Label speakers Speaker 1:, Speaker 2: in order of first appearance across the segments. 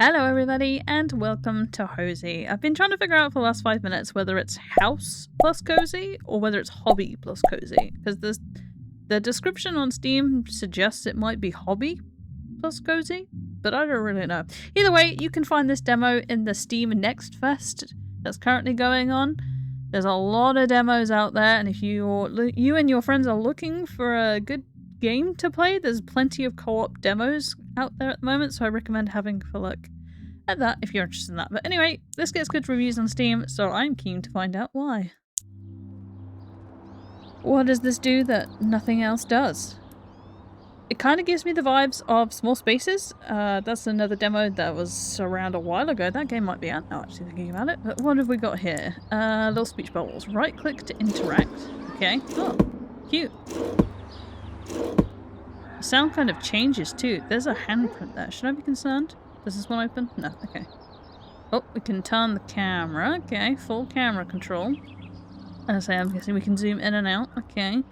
Speaker 1: Hello everybody and welcome to Hozy. I've been trying to figure out for the last 5 minutes whether it's house plus cozy or whether it's hobby plus cozy, because the description on Steam suggests it might be hobby plus cozy, but I don't really know. Either way, you can find this demo in the Steam Next Fest that's currently going on. There's a lot of demos out there, and if you and your friends are looking for a good game to play, there's plenty of co-op demos out there at the moment, so I recommend having a look at that if you're interested in that. But anyway, this gets good reviews on Steam, so I'm keen to find out why. What does this do that nothing else does? It kind of gives me the vibes of Small Spaces. That's another demo that was around a while ago. That game might be out now, actually, thinking about it. But what have we got here? Little speech bubbles. Right click to interact. Okay. Oh, cute. The sound kind of changes too. There's a handprint there. Should I be concerned? Does this one open? No. Okay. Oh, we can turn the camera. Okay, full camera control. As I say, I'm guessing we can zoom in and out. Okay.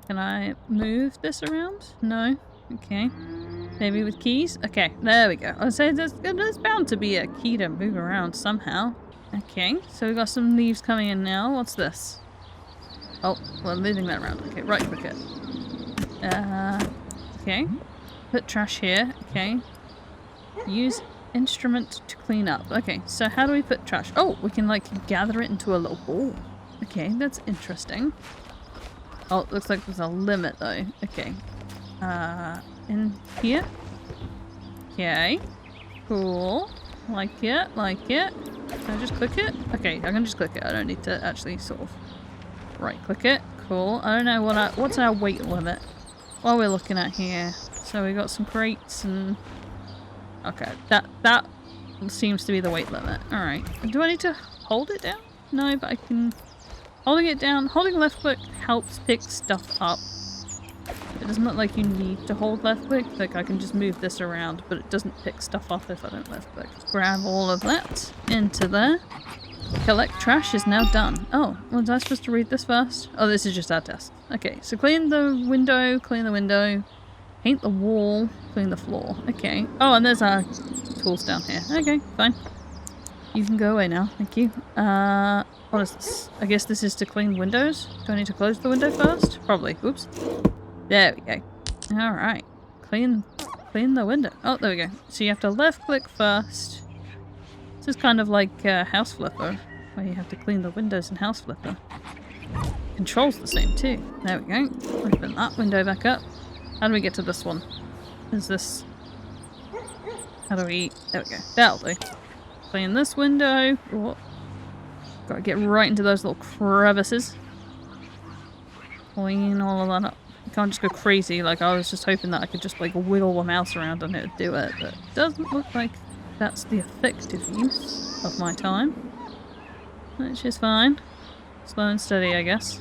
Speaker 1: Can I move this around? No. Okay. Maybe with keys? Okay, there we go. I was saying there's bound to be a key to move around somehow. Okay, so we've got some leaves coming in now. What's this? Oh, we're moving that around. Okay, right click it. Okay. Put trash here. Okay. Use instrument to clean up. Okay, so how do we put trash? Oh, we can like gather it into a little ball. Okay, that's interesting. Oh, it looks like there's a limit though. Okay. In here? Okay. Cool. Like it, like it. Can I just click it? Okay, I can just click it. I don't need to actually sort of right click it. Cool. I don't know what's our weight limit. What are we looking at here? So we got some crates and okay, that seems to be the weight limit. Alright. Do I need to hold it down? No, but I can... Holding it down, holding left click helps pick stuff up. It doesn't look like you need to hold left click, like I can just move this around, but it doesn't pick stuff up if I don't left click. Grab all of that into there. Collect trash is now done. Oh, was I supposed to read this first? Oh, this is just our test. Okay, so clean the window, paint the wall, clean the floor. Okay. Oh, and there's our tools down here. Okay, fine. You can go away now. Thank you. What is this? I guess this is to clean windows. Do I need to close the window first? Probably. Oops. There we go. Alright. Clean the window. Oh, there we go. So you have to left click first. This is kind of like House Flipper, where you have to clean the windows in House Flipper. Controls the same too. There we go. Open that window back up. How do we get to this one? Is this... How do we... There we go. That'll do. Clean this window. Whoa. Gotta get right into those little crevices. Clean all of that up. You can't just go crazy. Like, I was just hoping that I could just like wiggle the mouse around and it would do it, but it doesn't look like that's the effective use of my time. Which is fine. Slow and steady, I guess.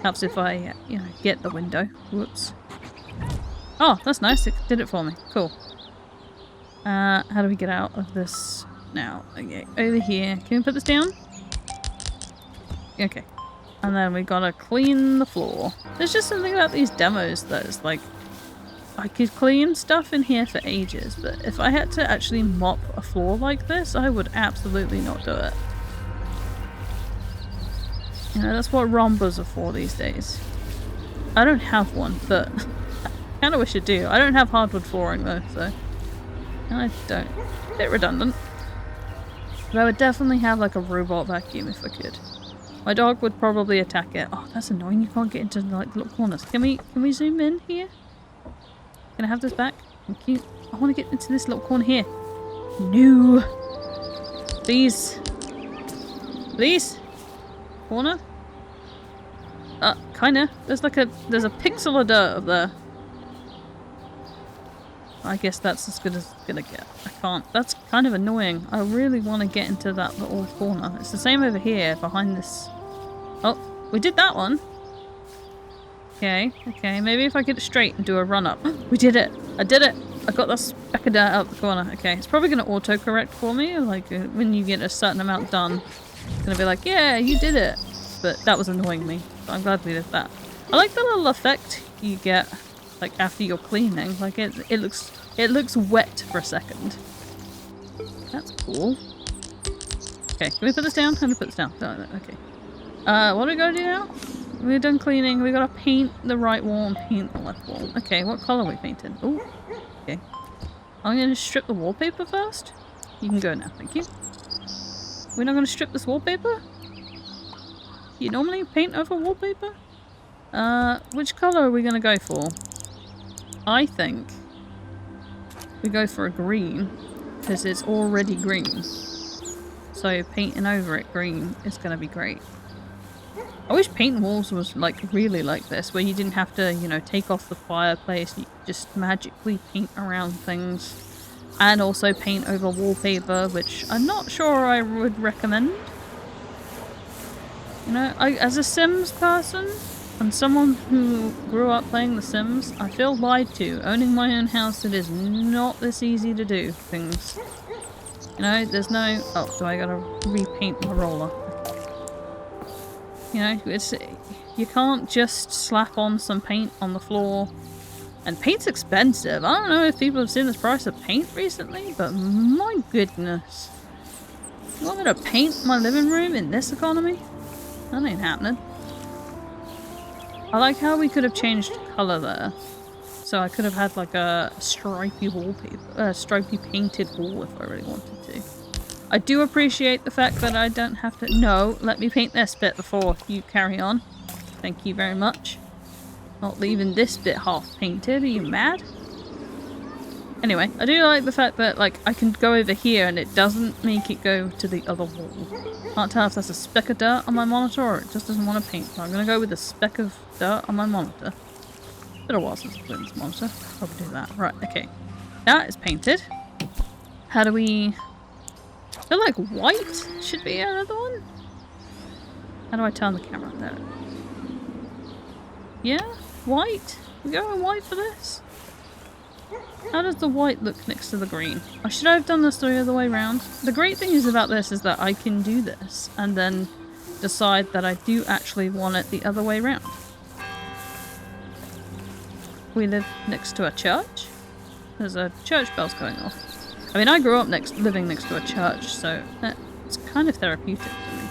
Speaker 1: Helps if I, you know, get the window. Whoops. Oh, that's nice. It did it for me. Cool. How do we get out of this now? Okay, over here. Can we put this down? Okay. And then we gotta clean the floor. There's just something about these demos that is like... I could clean stuff in here for ages, but if I had to actually mop a floor like this, I would absolutely not do it. You know, that's what Rombas are for these days. I don't have one, but I kind of wish I do. I don't have hardwood flooring though, so... I don't. A bit redundant. But I would definitely have like a robot vacuum if I could. My dog would probably attack it. Oh, that's annoying. You can't get into like little corners. Can we zoom in here? Can I have this back? Thank you. I want to get into this little corner here. No. Please. Please. Corner? Kinda. There's a pixel of dirt up there. I guess that's as good as it's gonna get. I can't. That's kind of annoying. I really want to get into that little corner. It's the same over here behind this. Oh, we did that one. Okay, okay. Maybe if I get it straight and do a run up. We did it! I did it! I got that speck of dirt out the corner. Okay, it's probably going to autocorrect for me. Like, when you get a certain amount done, it's going to be like, yeah, you did it! But that was annoying me. So I'm glad we did that. I like the little effect you get, like, after you're cleaning. Like, it looks wet for a second. That's cool. Okay, can we put this down? How do we put this down? No, okay. What do we gotta do now? We're done cleaning. We gotta paint the right wall and paint the left wall. Okay, what color are we painting? Oh, okay. I'm gonna strip the wallpaper first. You can go now, thank you. We're not gonna strip this wallpaper? You normally paint over wallpaper? Which color are we gonna go for? I think we go for a green, because it's already green. So painting over it green is gonna be great. I wish paint walls was like really like this, where you didn't have to, you know, take off the fireplace, you just magically paint around things. And also paint over wallpaper, which I'm not sure I would recommend. You know, as a Sims person, and someone who grew up playing The Sims, I feel lied to. Owning my own house, it is not this easy to do things. You know, there's no... Oh, do I gotta repaint the roller? You know, it's... You can't just slap on some paint on the floor. And paint's expensive. I don't know if people have seen the price of paint recently, but my goodness. You want me to paint my living room in this economy? That ain't happening. I like how we could have changed colour there. So I could have had like a stripy wallpaper, stripy painted wall if I really wanted to. I do appreciate the fact that I don't have to... No, let me paint this bit before you carry on. Thank you very much. Not leaving this bit half painted, are you mad? Anyway, I do like the fact that like I can go over here and it doesn't make it go to the other wall. Can't tell if that's a speck of dirt on my monitor or it just doesn't want to paint. So I'm gonna go with a speck of dirt on my monitor. Been a while since I've played this monitor. Probably do that. Right, okay. That is painted. How do we... I feel like white should be another one. How do I turn the camera? There. Yeah? White? We going white for this? How does the white look next to the green? I should have done this the other way around. The great thing is about this is that I can do this and then decide that I do actually want it the other way around. We live next to a church. There's a church bells going off. I mean, I grew up living next to a church, so it's kind of therapeutic to me.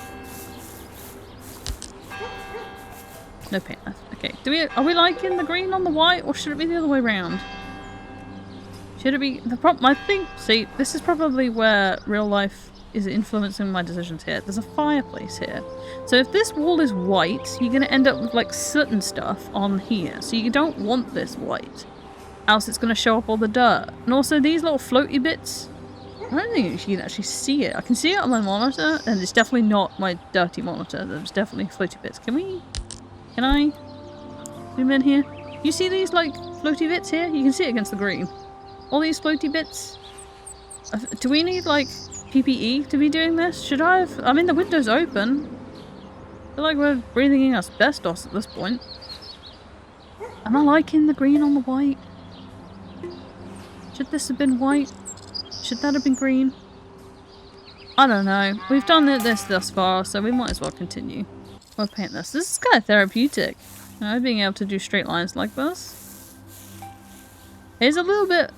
Speaker 1: No paint left. Okay, are we liking the green on the white, or should it be the other way around? Should it be the problem? I think. See, this is probably where real life is influencing my decisions here. There's a fireplace here, so if this wall is white, you're gonna end up with like soot and stuff on here. So you don't want this white, else it's gonna show up all the dirt. And also these little floaty bits. I don't think you can actually see it. I can see it on my monitor, and it's definitely not my dirty monitor. There's definitely floaty bits. Can I zoom in here? You see these like floaty bits here? You can see it against the green. All these floaty bits. Do we need like PPE to be doing this? Should I have... I mean, the window's open. I feel like we're breathing in asbestos at this point. Am I liking the green on the white? Should this have been white? Should that have been green? I don't know. We've done this thus far, so we might as well continue. We'll paint this. This is kind of therapeutic. You know, being able to do straight lines like this. It's a little bit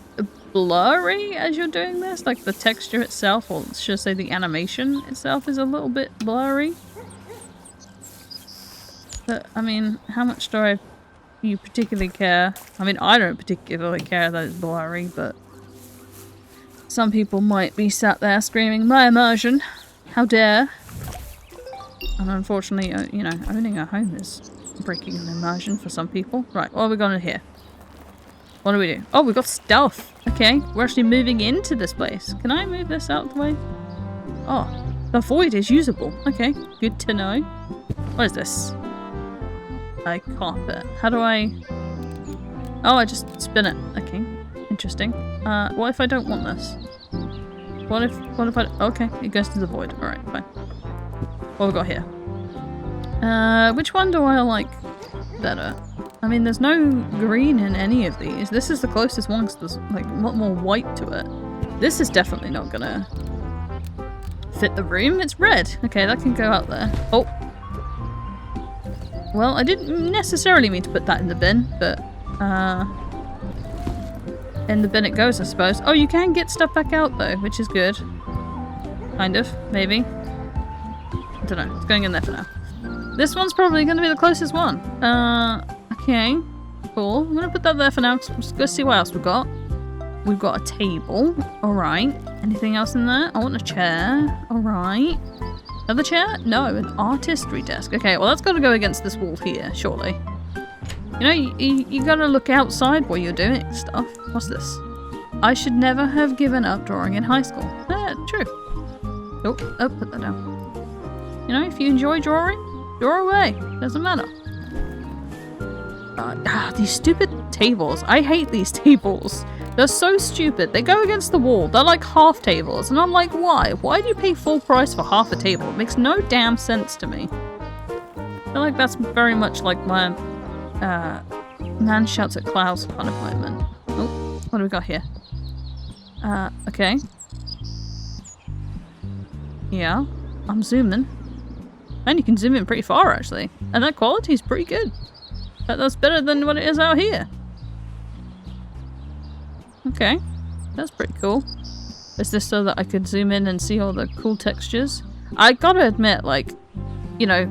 Speaker 1: blurry as you're doing this. Like the texture itself, or should I say the animation itself, is a little bit blurry. But, I mean, how much do you particularly care? I mean, I don't particularly care that it's blurry, but some people might be sat there screaming, "My immersion! How dare!" And unfortunately, you know, owning a home is breaking an immersion for some people. Right, what are we gonna here? What do we do? Oh, we've got stealth. Okay, we're actually moving into this place. Can I move this out of the way? Oh, the void is usable. Okay, good to know. What is this? A carpet. How do I... Oh, I just spin it. Okay, interesting. What if I don't want this? What if I... Okay, it goes to the void. Alright, fine. What have we got here? Which one do I like better? I mean, there's no green in any of these. This is the closest one because there's like a lot more white to it. This is definitely not gonna fit the room. It's red. Okay, that can go out there. Oh. Well, I didn't necessarily mean to put that in the bin, but in the bin it goes, I suppose. Oh, you can get stuff back out though, which is good. Kind of, maybe. I don't know. It's going in there for now. This one's probably going to be the closest one. Okay. Cool. I'm going to put that there for now. Let's go see what else we've got. We've got a table. Alright. Anything else in there? I want a chair. Alright. Another chair? No, an artistry desk. Okay, well that's got to go against this wall here, surely. You know, you gotta look outside while you're doing stuff. What's this? I should never have given up drawing in high school. True. Oh, put that down. You know, if you enjoy drawing, draw away. Doesn't matter. These stupid tables. I hate these tables. They're so stupid. They go against the wall. They're like half tables. And I'm like, why? Why do you pay full price for half a table? It makes no damn sense to me. I feel like that's very much like my man shouts at clouds kind of moment. Oh, what do we got here? Okay. Yeah, I'm zooming. And you can zoom in pretty far actually. And that quality is pretty good. That's better than what it is out here. Okay, that's pretty cool. Is this so that I could zoom in and see all the cool textures? I gotta admit, like, you know,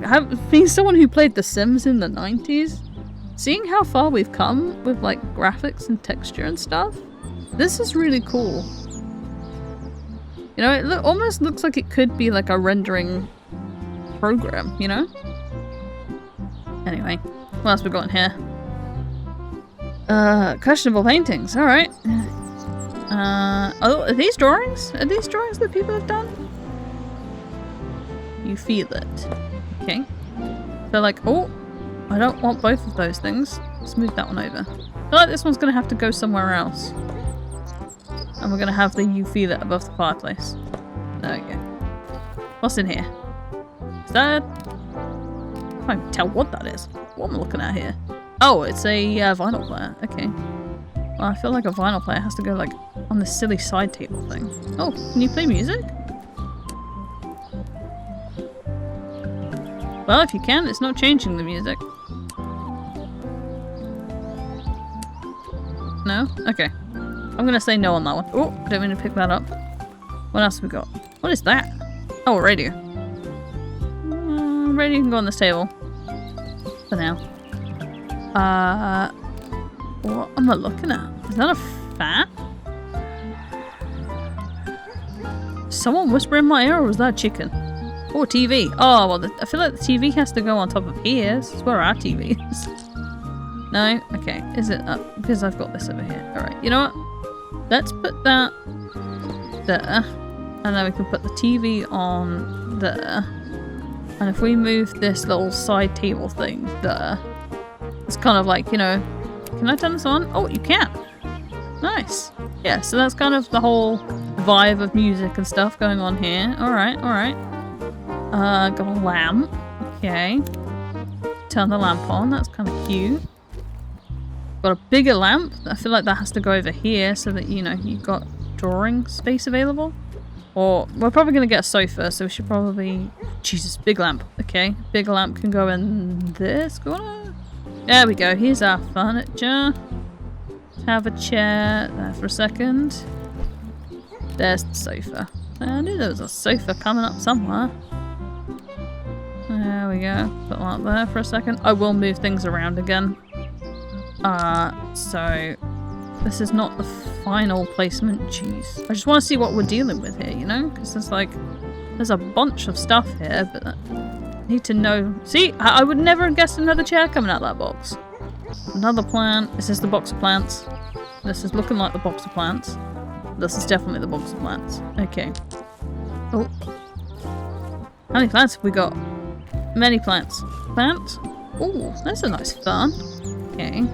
Speaker 1: being someone who played The Sims in the 90s, seeing how far we've come with like graphics and texture and stuff, this is really cool. You know, it almost looks like it could be like a rendering program, you know? Anyway, what else we got in here? Questionable paintings, alright. Oh, are these drawings? Are these drawings that people have done? You feel it. Okay. They're like, oh, I don't want both of those things. Let's move that one over. I feel like this one's gonna have to go somewhere else. And we're gonna have the you feel it above the fireplace. There we go. What's in here? Is that... I can't tell what that is. What am I looking at here? Oh, it's a vinyl player. Okay. Well, I feel like a vinyl player has to go like on the silly side table thing. Oh, can you play music? Well, if you can, it's not changing the music. No? Okay. I'm gonna say no on that one. Oh, I don't mean to pick that up. What else have we got? What is that? Oh, a radio. Radio can go on this table. For now. What am I looking at? Is that a fan? Someone whisper in my ear, or was that a chicken? Oh, TV. Oh, well, I feel like the TV has to go on top of here. This is where our TV is. No? Okay. Is it up? Because I've got this over here. Alright, you know what? Let's put that there. And then we can put the TV on there. And if we move this little side table thing there, it's kind of like, you know... Can I turn this on? Oh, you can! Nice! Yeah, so that's kind of the whole vibe of music and stuff going on here. Alright, alright. Got a lamp. Okay. Turn the lamp on. That's kind of cute. Got a bigger lamp. I feel like that has to go over here so that, you know, you've got drawing space available. Or, we're probably going to get a sofa, so we should probably... Jesus, big lamp. Okay. Big lamp can go in this corner. There we go. Here's our furniture. Have a chair there for a second. There's the sofa. I knew there was a sofa coming up somewhere. There we go. Put that there for a second. I will move things around again. So this is not the final placement. Jeez. I just want to see what we're dealing with here, you know? Because there's a bunch of stuff here, but I need to know. See, I would never have guessed another chair coming out of that box. Another plant. Is this the box of plants? This is looking like the box of plants. This is definitely the box of plants. Okay. Oh. How many plants have we got? Many plants. Plants? Oh, that's a nice fern. Okay.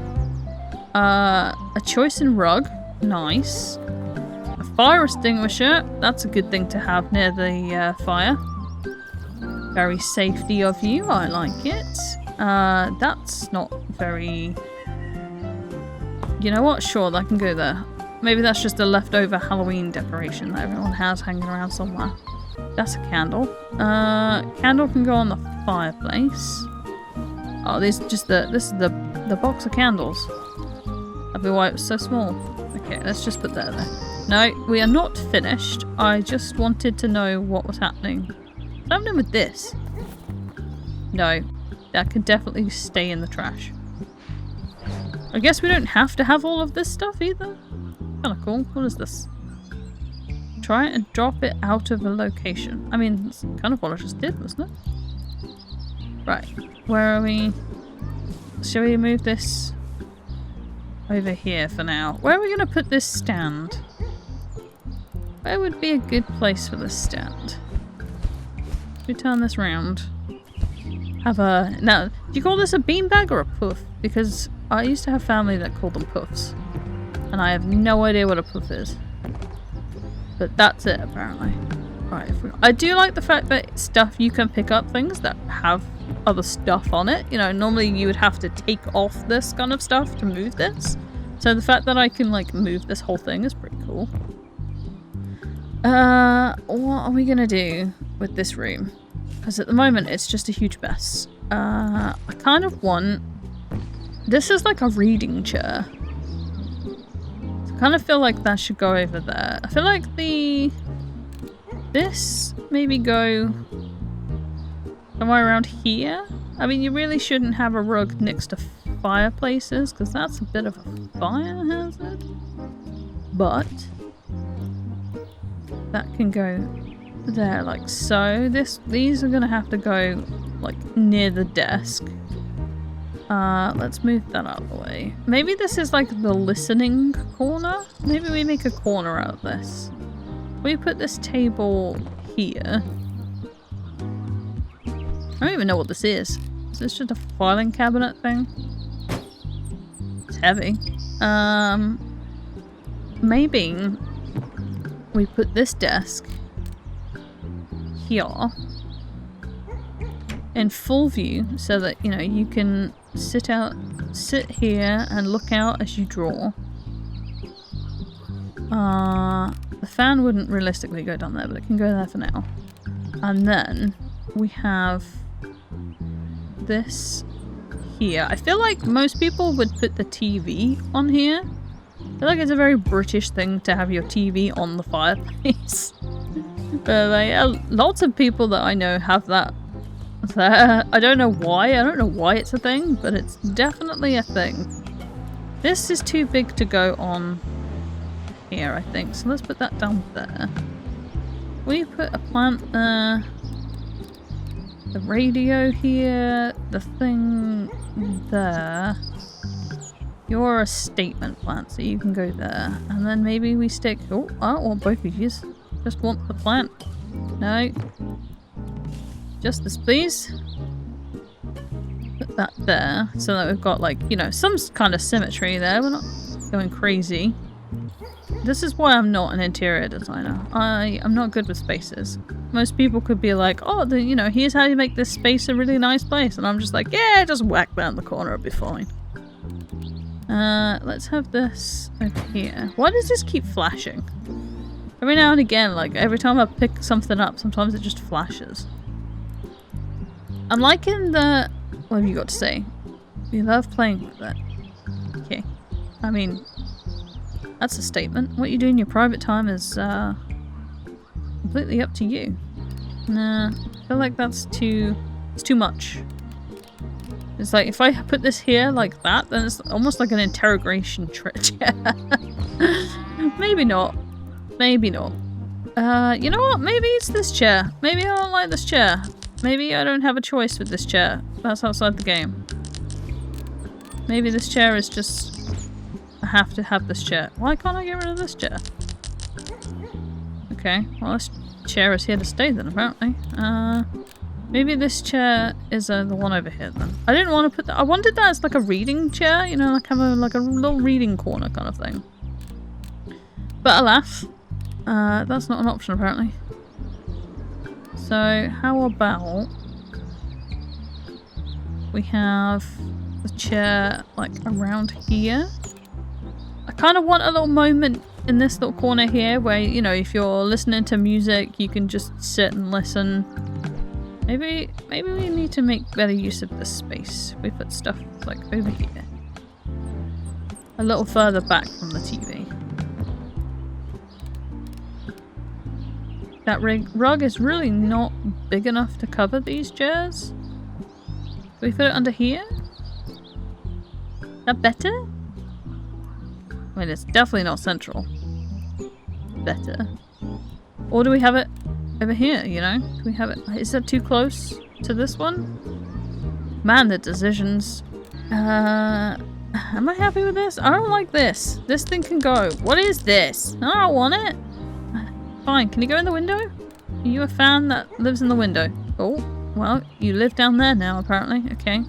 Speaker 1: A choice in rug. Nice. A fire extinguisher. That's a good thing to have near the fire. Very safety of you. I like it. That's not very... You know what? Sure, that can go there. Maybe that's just a leftover Halloween decoration that everyone has hanging around somewhere. That's a candle. Candle can go on the fireplace. Oh, this is the box of candles. That'd be why it was so small. Okay. Okay, let's just put that there. No, we are not finished. I just wanted to know what was happening. What's happening with this? No, that could definitely stay in the trash. I guess we don't have to have all of this stuff either. Kinda cool. What is this? Try and drop it out of a location. I mean, that's kind of what I just did, wasn't it? Right, where are we? Shall we move this over here for now? Where are we going to put this stand? Where would be a good place for this stand? Should we turn this round? Have a... Now, do you call this a beanbag or a puff? Because I used to have family that called them puffs. And I have no idea what a puff is. But that's it, apparently. Right, I do like the fact that stuff, you can pick up things that have other stuff on it. You know, normally you would have to take off this kind of stuff to move this. So the fact that I can, like, move this whole thing is pretty cool. What are we gonna do with this room? Because at the moment it's just a huge mess. I kind of want... This is like a reading chair. I kind of feel like that should go over there. I feel like this maybe go somewhere around here. I mean, you really shouldn't have a rug next to fireplaces because that's a bit of a fire hazard. But that can go there like so. These are gonna have to go like near the desk. Let's move that out of the way. Maybe this is like the listening corner. Maybe we make a corner out of this. We put this table here. I don't even know what this is. Is this just a filing cabinet thing? It's heavy. Maybe we put this desk here in full view so that, you know, you can sit here and look out as you draw. The fan wouldn't realistically go down there, but it can go there for now. And then we have this here. I feel like most people would put the TV on here. I feel like it's a very British thing to have your TV on the fireplace. But like, lots of people that I know have that there. I don't know why. I don't know why it's a thing, but it's definitely a thing. This is too big to go on here, I think. So let's put that down there. We put a plant there. The radio here. The thing there. You're a statement plant, so you can go there. And then maybe we stick... Oh, I don't want both of yous. Just want the plant. No. Justice, please. Put that there, so that we've got, like, you know, some kind of symmetry there. We're not going crazy. This is why I'm not an interior designer. I'm not good with spaces. Most people could be like, oh, you know, here's how you make this space a really nice place. And I'm just like, yeah, just whack that in the corner, it'll be fine. Let's have this over here. Why does this keep flashing? Every now and again, like, every time I pick something up, sometimes it just flashes. I'm liking the... What have you got to say? You love playing with it. Okay. I mean, that's a statement. What you do in your private time is completely up to you. Nah, I feel like that's too... It's too much. It's like, if I put this here like that, then it's almost like an interrogation chair. Maybe not. Maybe not. You know what? Maybe it's this chair. Maybe I don't like this chair. Maybe I don't have a choice with this chair. That's outside the game. Maybe this chair is just... I have to have this chair. Why can't I get rid of this chair? Okay, well this chair is here to stay then, apparently. Maybe this chair is the one over here then. I didn't want to put that... I wanted that as like a reading chair, you know, like have like a little reading corner kind of thing. But alas, that's not an option apparently. So how about we have the chair like around here? I kind of want a little moment in this little corner here where, you know, if you're listening to music, you can just sit and listen. Maybe we need to make better use of this space. We put stuff like over here. A little further back from the TV. That rug is really not big enough to cover these chairs. Can we put it under here? Is that better? I mean, it's definitely not central. Better. Or do we have it over here, you know? Do we have it? Is that too close to this one? Man, the decisions. Am I happy with this? I don't like this. This thing can go. What is this? I don't want it. Fine, can you go in the window? Are you a fan that lives in the window? Oh, well, you live down there now, apparently. Okay.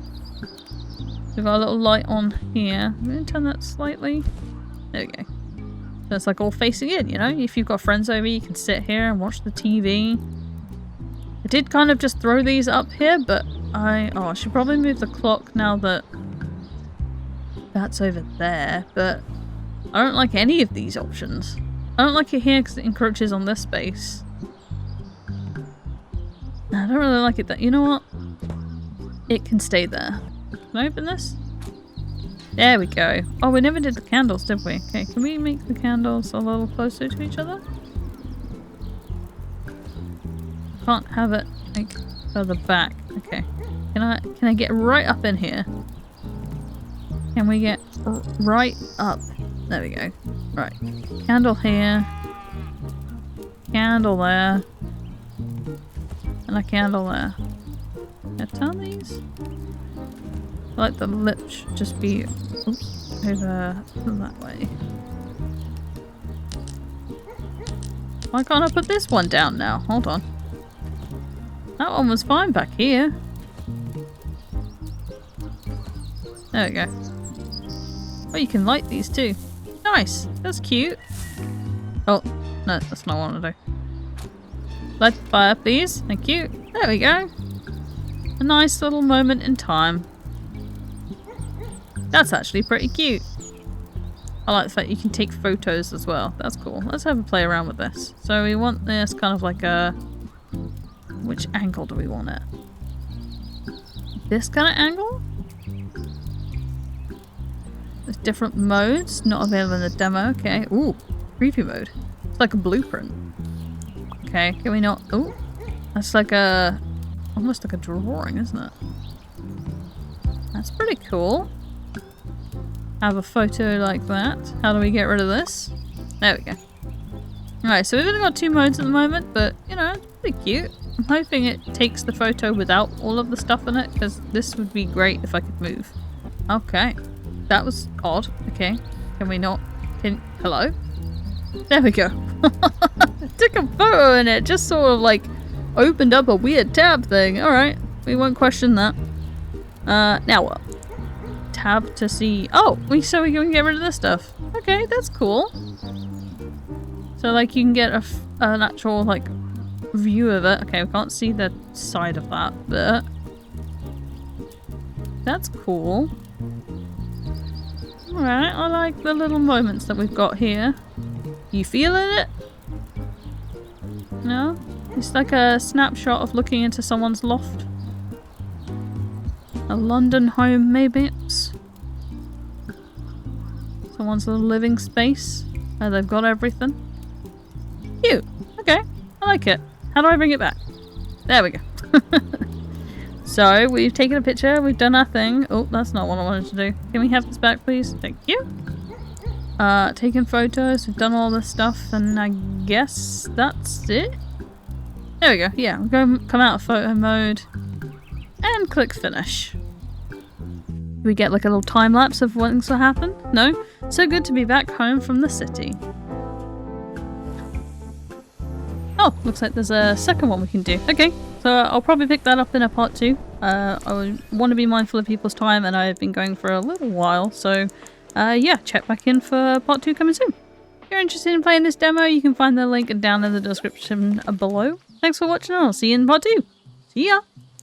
Speaker 1: We've got a little light on here. I'm going to turn that slightly. There we go. So it's like all facing in, you know? If you've got friends over, you can sit here and watch the TV. I did kind of just throw these up here, but I should probably move the clock now that that's over there, but I don't like any of these options. I don't like it here because it encroaches on this space. I don't really like it that. You know what? It can stay there. Can I open this? There we go. Oh, we never did the candles, did we? Okay, can we make the candles a little closer to each other? Can't have it like further back. Okay. Can I get right up in here? Can we get right up? There we go. Right. Candle here. Candle there. And a candle there. Can I turn these? I like the lip should just be over that way. Why can't I put this one down now? Hold on. That one was fine back here. There we go. Oh, you can light these too. Nice. That's cute. Oh, no, that's not what I want to do. Light the fire, please. Thank you. There we go. A nice little moment in time. That's actually pretty cute. I like the fact you can take photos as well. That's cool. Let's have a play around with this. So we want this kind of like a... Which angle do we want it? This kind of angle? There's different modes. Not available in the demo. Okay. Ooh. Preview mode. It's like a blueprint. Okay. Can we not... Ooh. That's like a... Almost like a drawing, isn't it? That's pretty cool. Have a photo like that. How do we get rid of this? There we go. Alright, so we've only got 2 modes at the moment, but, you know, it's pretty cute. I'm hoping it takes the photo without all of the stuff in it, because this would be great if I could move. Okay. That was odd. Okay. Can we not... Hello? There we go. I took a photo and it just sort of, like, opened up a weird tab thing. Alright. We won't question that. Now what? Tab to see... Oh! So we can get rid of this stuff. Okay, that's cool. So, like, you can get an actual, like, view of it. Okay, we can't see the side of that, but... That's cool. Alright, I like the little moments that we've got here. You feeling it? No? It's like a snapshot of looking into someone's loft. A London home, maybe? Someone's little living space where they've got everything. Cute. Okay, I like it. How do I bring it back? There we go. So, we've taken a picture, we've done our thing. Oh, that's not what I wanted to do. Can we have this back, please? Thank you. Taken photos, we've done all this stuff, and I guess that's it? There we go. Yeah, we'll go come out of photo mode and click finish. We get like a little time lapse of what things will happen? No? So good to be back home from the city. Oh, looks like there's a second one we can do. Okay, so I'll probably pick that up in a part 2. I want to be mindful of people's time and I've been going for a little while, so yeah, check back in for part 2 coming soon. If you're interested in playing this demo, you can find the link down in the description below. Thanks for watching and I'll see you in part 2. See ya!